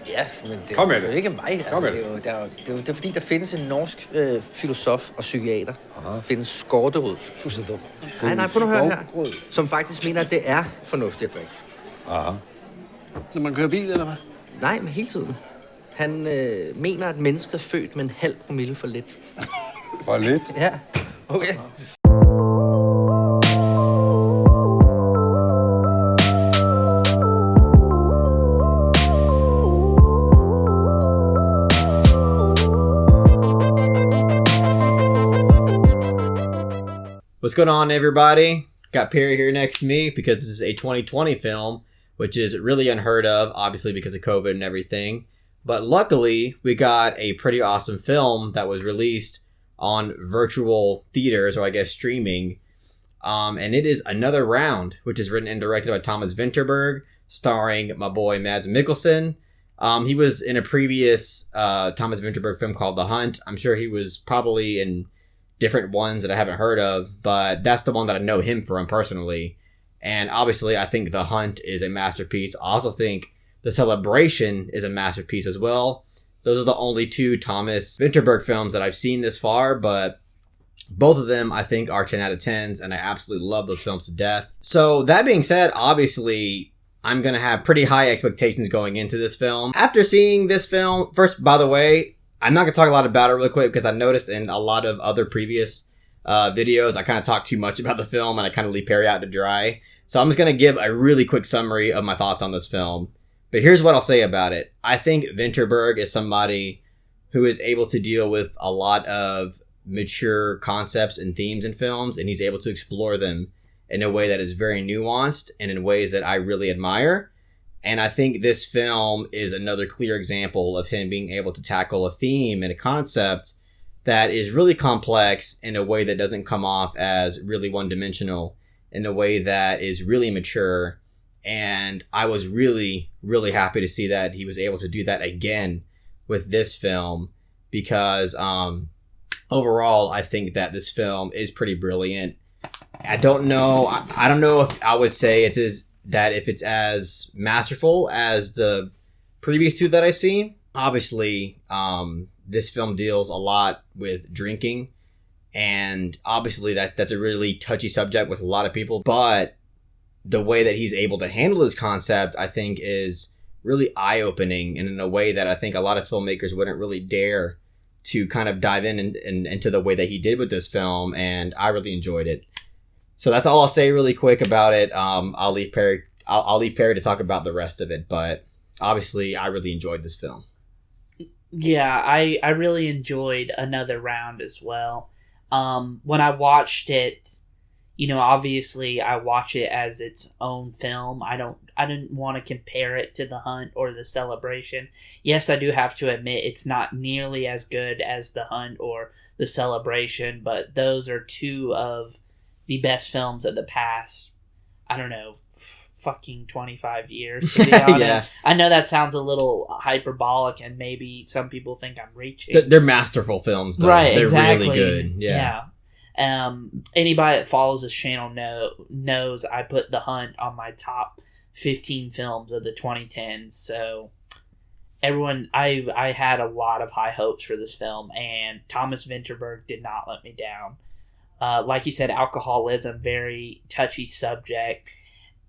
Ja, men Kom med det er det. jo ikke mig. Altså, Kom med det er fordi, der findes en norsk filosof og psykiater. Der findes skorterud. Du er så dum. Nej, prøv nu at høre her. Som faktisk mener, at det er fornuftigt at drikke. Aha. Når man kører bil, eller hvad? Nej, men hele tiden. Han mener, at mennesket er født med en halv promille for lidt. For lidt. Ja, okay. What's going on, everybody? Got Perry here next to me because this is a 2020 film, which is really unheard of, obviously because of COVID and everything. But luckily, we got a pretty awesome film that was released on virtual theaters, or I guess streaming. And it is Another Round, which is written and directed by Thomas Vinterberg, starring my boy Mads Mikkelsen. He was in a previous Thomas Vinterberg film called The Hunt. I'm sure he was probably in different ones that I haven't heard of, but that's the one that I know him from personally. And obviously, I think The Hunt is a masterpiece. I also think The Celebration is a masterpiece as well. Those are the only two Thomas Vinterberg films that I've seen this far, but both of them I think are 10 out of 10s, and I absolutely love those films to death. So that being said, obviously, I'm going to have pretty high expectations going into this film. After seeing this film, first, by the way, I'm not going to talk a lot about it really quick because I noticed in a lot of other previous videos, I kind of talk too much about the film and I kind of leave Perry out to dry. So I'm just going to give a really quick summary of my thoughts on this film. But here's what I'll say about it. I think Vinterberg is somebody who is able to deal with a lot of mature concepts and themes in films, and he's able to explore them in a way that is very nuanced and in ways that I really admire. And I think this film is another clear example of him being able to tackle a theme and a concept that is really complex in a way that doesn't come off as really one-dimensional, in a way that is really mature. And I was really, really happy to see that he was able to do that again with this film, because overall, I think that this film is pretty brilliant. I don't know if I would say if it's as masterful as the previous two that I've seen. Obviously, this film deals a lot with drinking, and obviously that's a really touchy subject with a lot of people, but the way that he's able to handle this concept, I think, is really eye-opening, and in a way that I think a lot of filmmakers wouldn't really dare to kind of dive into the way that he did with this film, and I really enjoyed it. So that's all I'll say really quick about it. I'll leave Perry to talk about the rest of it, but obviously I really enjoyed this film. Yeah, I really enjoyed Another Round as well. When I watched it, obviously I watch it as its own film. I didn't want to compare it to The Hunt or The Celebration. Yes, I do have to admit it's not nearly as good as The Hunt or The Celebration, but those are two of the best films of the past, I don't know, fucking 25 years, to be honest. Yeah. I know that sounds a little hyperbolic, and maybe some people think I'm reaching. They're masterful films, though. Right, They're exactly. really good. Yeah. Anybody that follows this channel knows I put The Hunt on my top 15 films of the 2010s, so everyone, I had a lot of high hopes for this film, and Thomas Vinterberg did not let me down. Like you said, alcoholism, very touchy subject.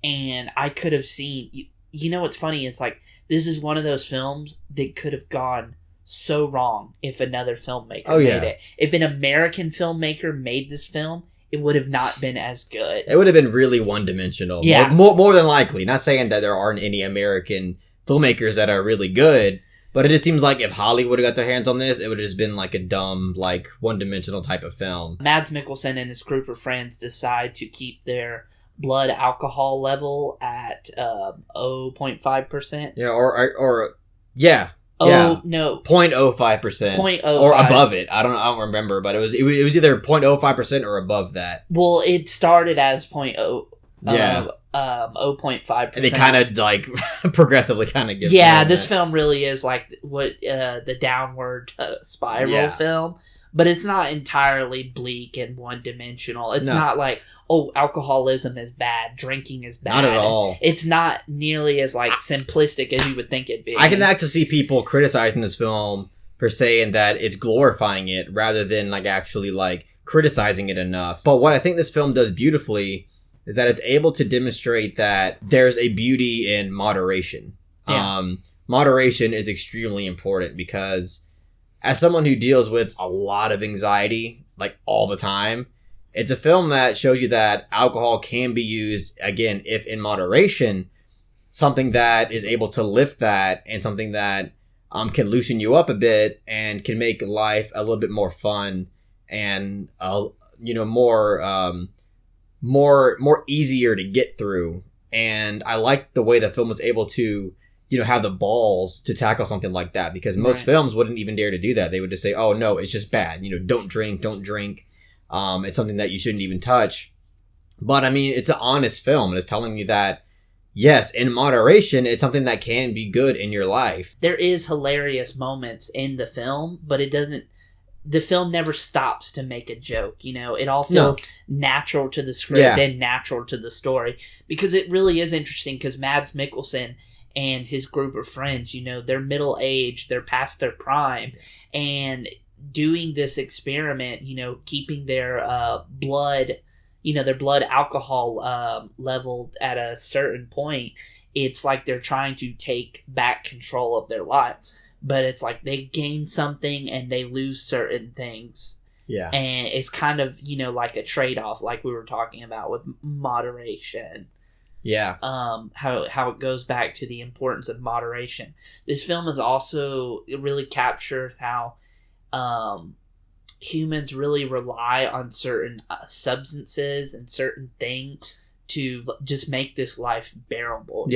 And I could have seen, what's funny? It's like, this is one of those films that could have gone so wrong if another filmmaker made it. If an American filmmaker made this film, it would have not been as good. It would have been really one-dimensional. Yeah. More than likely. Not saying that there aren't any American filmmakers that are really good, but it just seems like if Hollywood got their hands on this, it would have just been like a dumb, like, one-dimensional type of film. Mads Mikkelsen and his group of friends decide to keep their blood alcohol level at 0.5%. Yeah, yeah. Oh, yeah. no. 0.05%. 0.05. Or above it. I don't remember, but it was either 0.05% or above that. Well, it started as 0.5%. And they kind of like progressively kind of get. Yeah, this film really is like what the downward spiral film. but it's not entirely bleak and one-dimensional. It's No. not like, oh, alcoholism is bad, drinking is bad. Not at all. It's not nearly as like simplistic as you would think it'd be. I can actually see people criticizing this film for saying that it's glorifying it rather than like actually like criticizing it enough. But what I think this film does beautifully is that it's able to demonstrate that there's a beauty in moderation. Yeah. Moderation is extremely important because as someone who deals with a lot of anxiety, like all the time, it's a film that shows you that alcohol can be used, again, if in moderation, something that is able to lift that and something that can loosen you up a bit and can make life a little bit more fun and, more easier to get through. And I like the way the film was able to, have the balls to tackle something like that, because most films wouldn't even dare to do that. They would just say, oh no, it's just bad. Don't drink. It's something that you shouldn't even touch. But I mean, it's an honest film. And it's telling you that, yes, in moderation, it's something that can be good in your life. There is hilarious moments in the film, but the film never stops to make a joke. It all feels natural to the script and natural to the story, because it really is interesting, because Mads Mikkelsen and his group of friends, they're middle-aged, they're past their prime, and doing this experiment, keeping their blood alcohol leveled at a certain point, it's like they're trying to take back control of their life. But it's like they gain something and they lose certain things. Yeah. And it's kind of, like a trade-off, like we were talking about with moderation. Yeah. How it goes back to the importance of moderation. This film is also, it really captured how humans really rely on certain substances and certain things to just make this life bearable,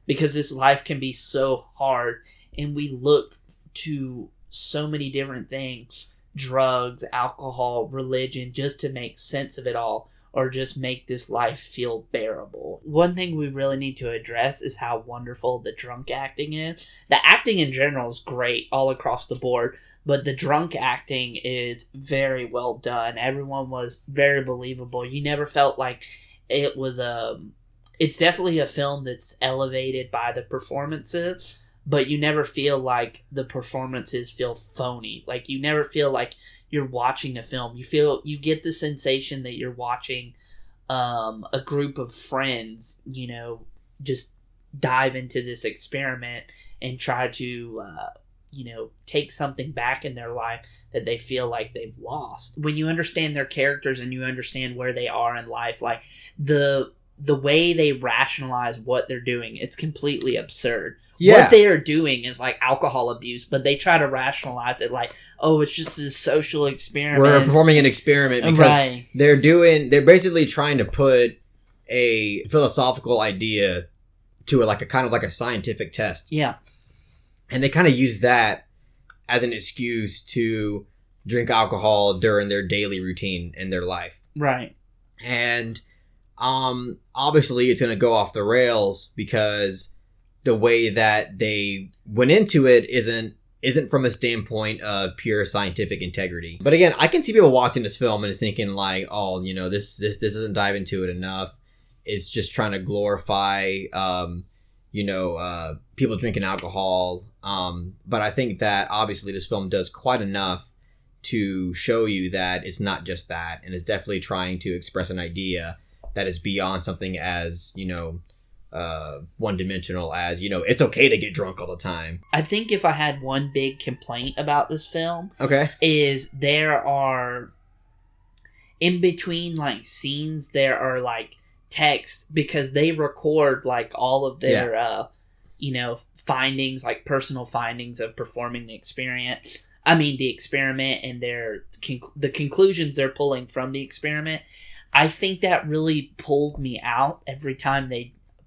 because this life can be so hard, and we look to so many different things, drugs, alcohol, religion, just to make sense of it all, or just make this life feel bearable. One thing we really need to address is how wonderful the drunk acting is. The acting in general is great all across the board, but the drunk acting is very well done. Everyone was very believable. You never felt like it was it's definitely a film that's elevated by the performances, but you never feel like the performances feel phony. Like, you never feel like you're watching a film. You get the sensation that you're watching a group of friends, just dive into this experiment and try to, take something back in their life that they feel like they've lost. When you understand their characters and you understand where they are in life, like the way they rationalize what they're doing, it's completely absurd. Yeah. What they are doing is like alcohol abuse, but they try to rationalize it like, oh, it's just a social experiment. We're performing an experiment because they're basically trying to put a philosophical idea to like a kind of like a scientific test. Yeah. And they kind of use that as an excuse to drink alcohol during their daily routine in their life. Right. And obviously it's going to go off the rails because the way that they went into it isn't from a standpoint of pure scientific integrity. But again, I can see people watching this film and is thinking like, oh, this doesn't dive into it enough. It's just trying to glorify, people drinking alcohol. But I think that obviously this film does quite enough to show you that it's not just that, and it's definitely trying to express an idea that is beyond something as, one-dimensional as, it's okay to get drunk all the time. I think if I had one big complaint about this film, is there are, in between, like, scenes, there are, like, text, because they record, like, all of their, findings, like, personal findings of performing the experiment, and the conclusions they're pulling from the experiment. I think that really pulled me out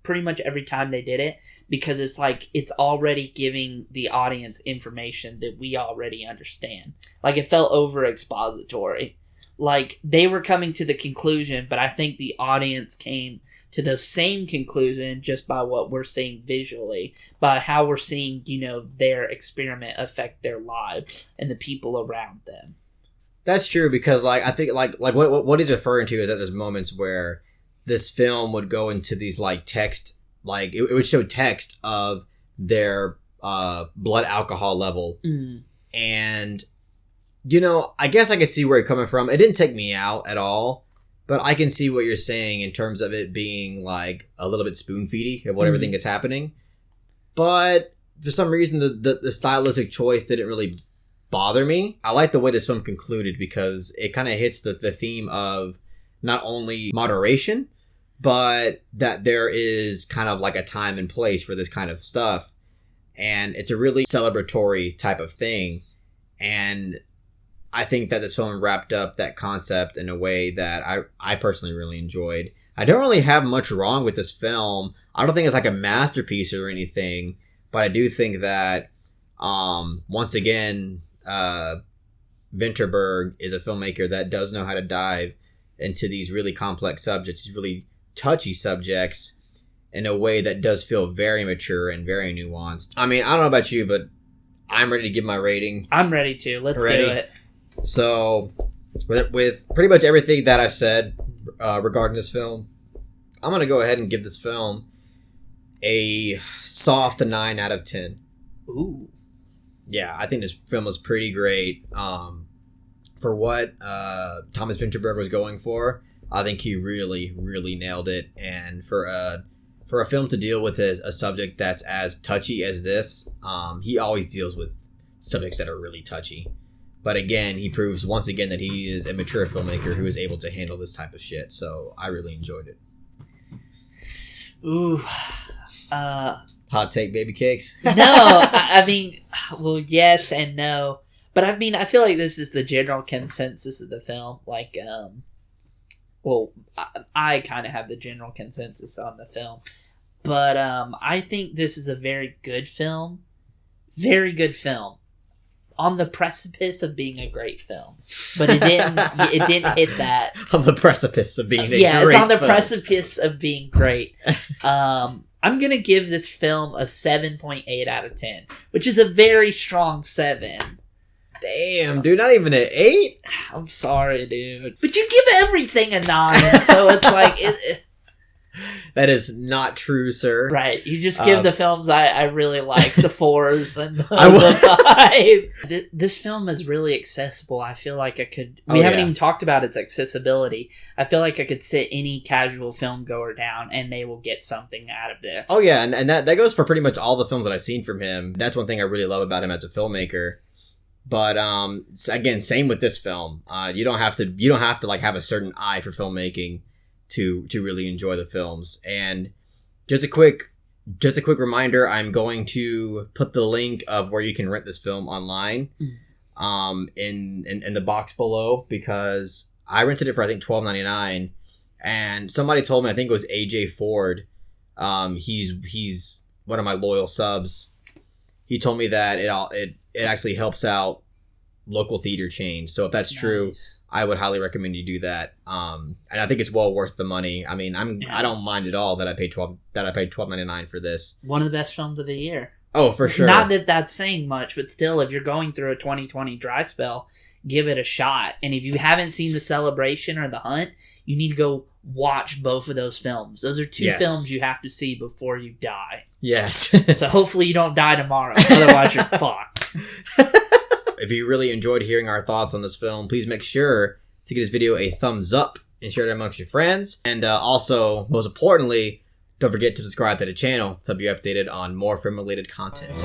pretty much every time they did it, because it's like, it's already giving the audience information that we already understand. Like, it felt over expository. Like, they were coming to the conclusion, but I think the audience came to the same conclusion just by what we're seeing visually, by how we're seeing, their experiment affect their lives and the people around them. That's true because I think what he's referring to is that there's moments where this film would go into these text, it would show text of their blood alcohol level. And I guess I could see where you're coming from. It didn't take me out at all, but I can see what you're saying in terms of it being a little bit spoon feedy of what everything that's happening. But for some reason the stylistic choice didn't really bother me. I like the way this film concluded because it kind of hits the theme of not only moderation, but that there is kind of a time and place for this kind of stuff. And it's a really celebratory type of thing. And I think that this film wrapped up that concept in a way that I personally really enjoyed. I don't really have much wrong with this film. I don't think it's a masterpiece or anything, but I do think that, once again, Vinterberg is a filmmaker that does know how to dive into these really complex subjects, these really touchy subjects, in a way that does feel very mature and very nuanced. I mean, I don't know about you, but I'm ready to give my rating. I'm ready to. Let's do it. So, with pretty much everything that I've said regarding this film, I'm going to go ahead and give this film a soft 9 out of 10. Ooh. Yeah, I think this film was pretty great. For what Thomas Vinterberg was going for, I think he really, really nailed it. And for a film to deal with a subject that's as touchy as this, he always deals with subjects that are really touchy. But again, he proves once again that he is a mature filmmaker who is able to handle this type of shit. So I really enjoyed it. Ooh. Hot take, baby cakes? No, I mean, well, yes and no. But I mean, I feel like this is the general consensus of the film. I kind of have the general consensus on the film. But I think this is a very good film. Very good film. On the precipice of being a great film. But it didn't hit that. On the precipice of being a great film. Yeah, it's on the precipice of being great. I'm going to give this film a 7.8 out of 10, which is a very strong 7. Damn, dude, not even an 8? I'm sorry, dude. But you give everything a 9, so it's that is not true, sir. Right, you just give the films I really like, the 4s and the 5s. This film is really accessible. I feel like I could... We haven't even talked about its accessibility. I feel like I could sit any casual film goer down and they will get something out of this. Oh yeah, and that goes for pretty much all the films that I've seen from him. That's one thing I really love about him as a filmmaker. But again, same with this film. You don't have to have a certain eye for filmmaking to really enjoy the films. And just a quick reminder, I'm going to put the link of where you can rent this film online in the box below, because I rented it for I think $12.99, and somebody told me, I think it was AJ Ford, he's one of my loyal subs. He told me that it actually helps out local theater chains. So if that's true, I would highly recommend you do that. And I think it's well worth the money. I mean, I don't mind at all that I paid $12.99 for this. One of the best films of the year. Oh, for sure. Not that that's saying much, but still, if you're going through a 2020 dry spell, give it a shot. And if you haven't seen The Celebration or The Hunt, you need to go watch both of those films. Those are two films you have to see before you die. Yes. So hopefully you don't die tomorrow. Otherwise, you're fucked. If you really enjoyed hearing our thoughts on this film, please make sure to give this video a thumbs up and share it amongst your friends. And also, most importantly, don't forget to subscribe to the channel to be updated on more film-related content.